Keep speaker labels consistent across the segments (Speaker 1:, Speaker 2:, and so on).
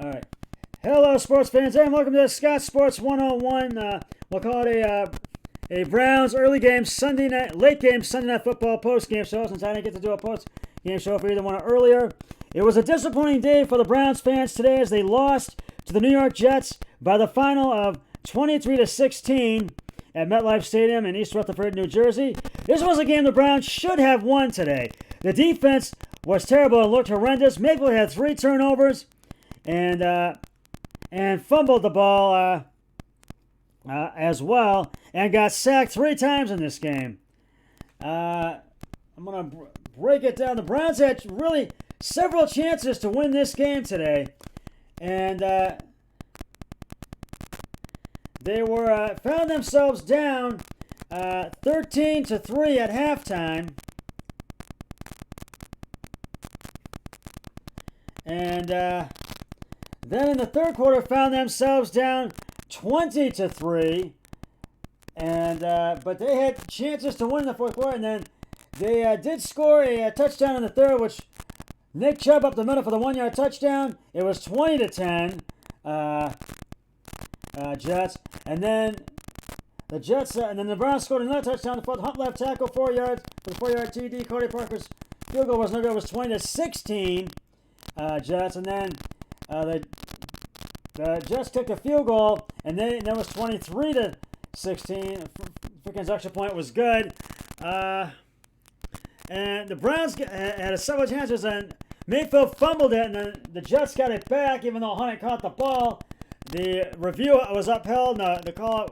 Speaker 1: All right. Hello, sports fans, and welcome to Scott Sports 101. We'll call it a Browns early game Sunday night, late game Sunday night football post game show. Since I didn't get to do a post game show for either one earlier, it was a disappointing day for the Browns fans today as they lost to the New York Jets by the final of 23-16 at MetLife Stadium in East Rutherford, New Jersey. This was a game the Browns should have won today. The defense was terrible and looked horrendous. Mayfield had 3 turnovers and fumbled the ball as well and got sacked 3 times in this game. I'm going to break it down. The Browns had really several chances to win this game today, and they were found themselves down 13-3 at halftime. And then in the third quarter found themselves down 20-3. And but they had chances to win the fourth quarter, and then they did score a touchdown in the third, which Nick Chubb up the middle for the 1-yard touchdown. It was 20-10. Jets, and then the Jets, and then the Browns scored another touchdown. The fourth, Hunt left tackle 4 yards for the 4-yard TD. Cody Parker's field goal was no good. It was 20-16. Jets, and then the Jets kicked a field goal, and then that was 23-16. Freaking extra point was good, and the Browns had several chances, and Mayfield fumbled it, and then the Jets got it back, even though Hunt caught the ball. The review was upheld, and the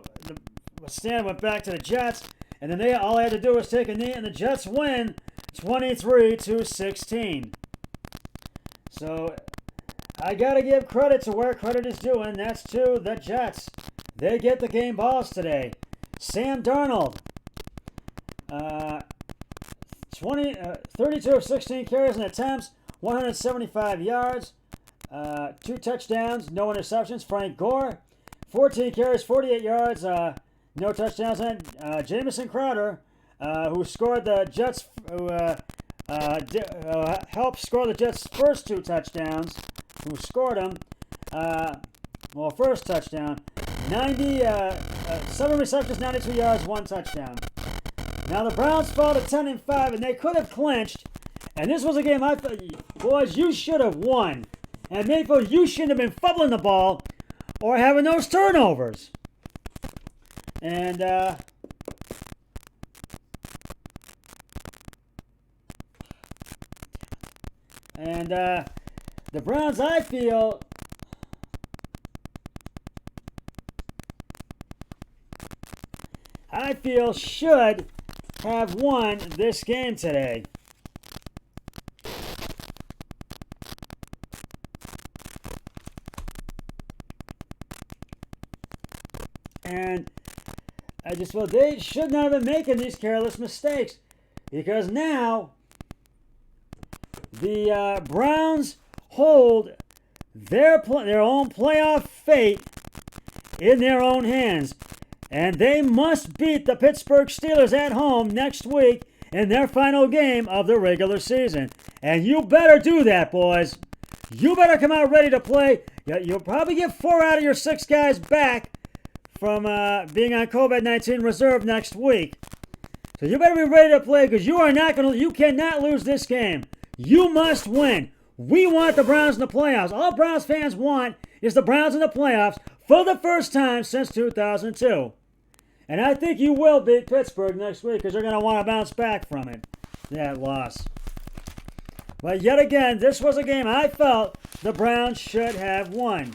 Speaker 1: stand went back to the Jets, and then all they had to do was take a knee, and the Jets win 23-16. So I got to give credit to where credit is due, and that's to the Jets. They get the game balls today. Sam Darnold, 32 of 16 carries and attempts, 175 yards. 2 touchdowns, no interceptions. Frank Gore, 14 carries, 48 yards, no touchdowns. And Jamison Crowder, who scored the Jets, helped score the Jets' first 2 touchdowns, who scored them. First touchdown, 7 receptions, 92 yards, 1 touchdown. Now the Browns fall to 10-5, and they could have clinched. And this was a game I thought, boys, you should have won. And Mayfield, you shouldn't have been fumbling the ball or having those turnovers. And the Browns, I feel, should have won this game today. And I just feel they should not have been making these careless mistakes, because now the Browns hold their own playoff fate in their own hands, and they must beat the Pittsburgh Steelers at home next week in their final game of the regular season. And you better do that, boys. You better come out ready to play. You'll probably get 4 out of your 6 guys back from being on COVID-19 reserve next week. So you better be ready to play, because you cannot lose this game. You must win. We want the Browns in the playoffs. All Browns fans want is the Browns in the playoffs for the first time since 2002. And I think you will beat Pittsburgh next week, because they're going to want to bounce back from it, that loss. But yet again, this was a game I felt the Browns should have won.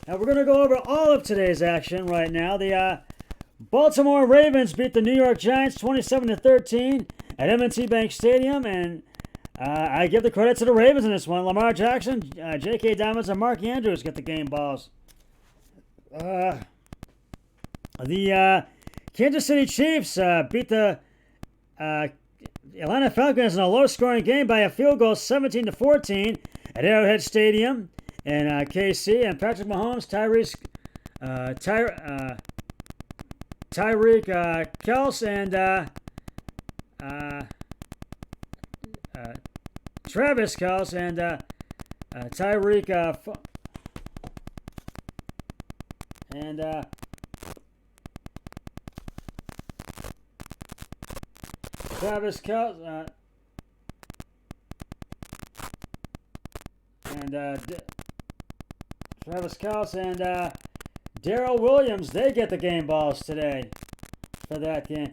Speaker 1: Now we're going to go over all of today's action right now. The Baltimore Ravens beat the New York Giants 27-13 at M&T Bank Stadium, and I give the credit to the Ravens in this one. Lamar Jackson, J.K. Dobbins, and Mark Andrews get the game balls. The Kansas City Chiefs beat the Atlanta Falcons in a low-scoring game by a field goal, 17-14 at Arrowhead Stadium in KC. And Patrick Mahomes, Tyreek Kels, and Travis Kelce and Tyreek and Travis Kelce Travis Kelce and Darrell Williams, they get the game balls today for that game.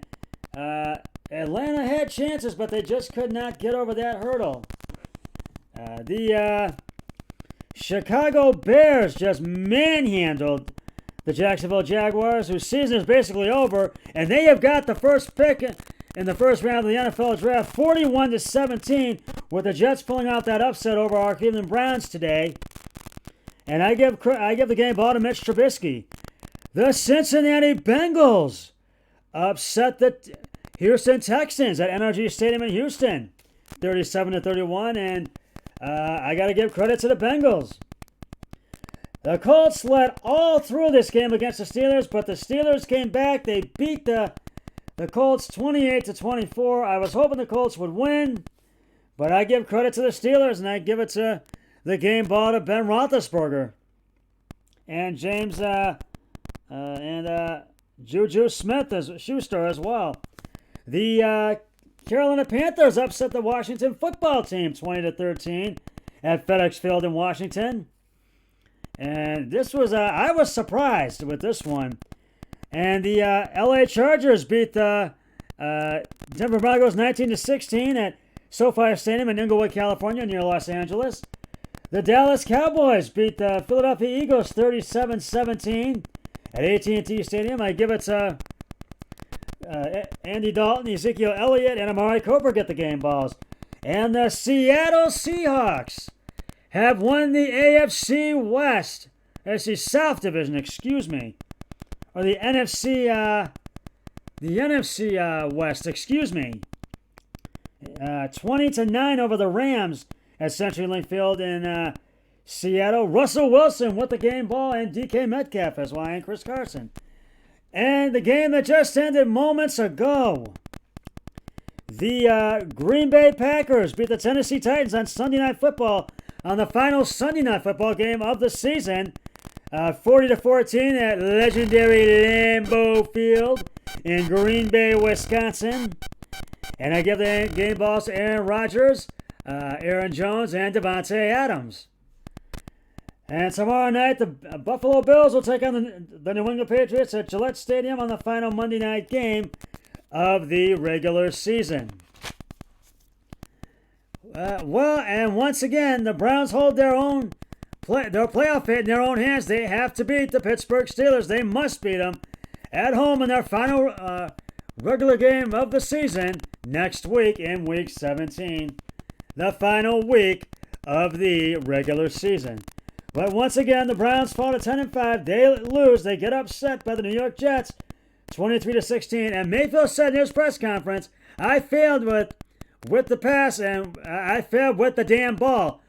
Speaker 1: Atlanta had chances, but they just could not get over that hurdle. The Chicago Bears just manhandled the Jacksonville Jaguars, whose season is basically over, and they have got the first pick in the first round of the NFL Draft, 41-17, with the Jets pulling out that upset over our Cleveland Browns today. And I give the game ball to Mitch Trubisky. The Cincinnati Bengals upset the Houston Texans at NRG Stadium in Houston, 37-31, and I got to give credit to the Bengals. The Colts led all through this game against the Steelers, but the Steelers came back. They beat the Colts 28-24. I was hoping the Colts would win, but I give credit to the Steelers, and I give it to the game ball to Ben Roethlisberger and James Juju Smith-Schuster as well. The Carolina Panthers upset the Washington football team 20-13 at FedEx Field in Washington. And this was, I was surprised with this one. And the LA Chargers beat the Denver Broncos 19-16 at SoFi Stadium in Inglewood, California, near Los Angeles. The Dallas Cowboys beat the Philadelphia Eagles 37-17 at AT&T Stadium. I give it to Andy Dalton, Ezekiel Elliott, and Amari Cooper get the game balls. And the Seattle Seahawks have won the AFC South Division, or the NFC West, 20-9 over the Rams at CenturyLink Field in Seattle. Russell Wilson with the game ball, and DK Metcalf as well, and Chris Carson. And the game that just ended moments ago, the Green Bay Packers beat the Tennessee Titans on Sunday Night Football on the final Sunday Night Football game of the season, 40-14 at legendary Lambeau Field in Green Bay, Wisconsin. And I give the game balls to Aaron Rodgers, Aaron Jones, and Devontae Adams. And tomorrow night, the Buffalo Bills will take on the New England Patriots at Gillette Stadium on the final Monday night game of the regular season. And once again, the Browns hold their playoff fate in their own hands. They have to beat the Pittsburgh Steelers. They must beat them at home in their final regular game of the season next week in Week 17, the final week of the regular season. But once again, the Browns fall to 10-5. They lose. They get upset by the New York Jets, 23-16. And Mayfield said in his press conference, "I failed with the pass, and I failed with the damn ball.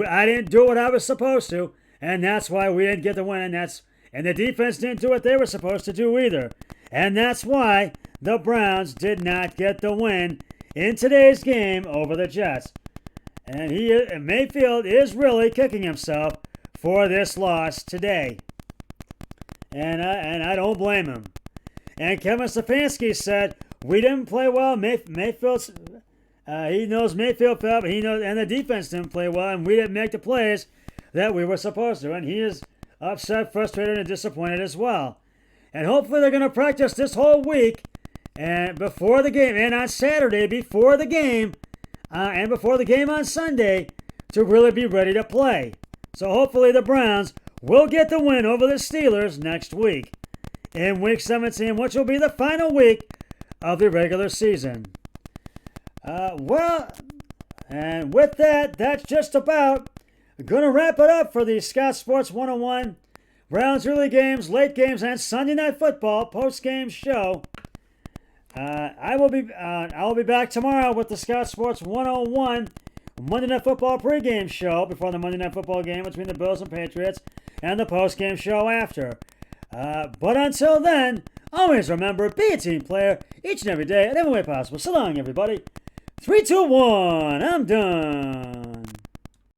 Speaker 1: I didn't do what I was supposed to, and that's why we didn't get the win. And the defense didn't do what they were supposed to do either. And that's why the Browns did not get the win in today's game over the Jets." And Mayfield is really kicking himself for this loss today. And I don't blame him. And Kevin Stefanski said, "We didn't play well. Mayfield's he knows Mayfield fell, but he knows, and the defense didn't play well, and we didn't make the plays that we were supposed to." And he is upset, frustrated, and disappointed as well. And hopefully they're going to practice this whole week and before the game, and on Saturday before the game, and before the game on Sunday, to really be ready to play. So hopefully the Browns will get the win over the Steelers next week in Week 17, which will be the final week of the regular season. And with that, that's just about going to wrap it up for the Scott Sports 101 Browns early games, late games, and Sunday Night Football post-game show. I will be back tomorrow with the Scott Sports 101 Monday Night Football pregame show before the Monday Night Football game between the Bills and Patriots, and the postgame show after. But until then, always remember, be a team player each and every day in every way possible. So long, everybody. 3, 2, 1, I'm done.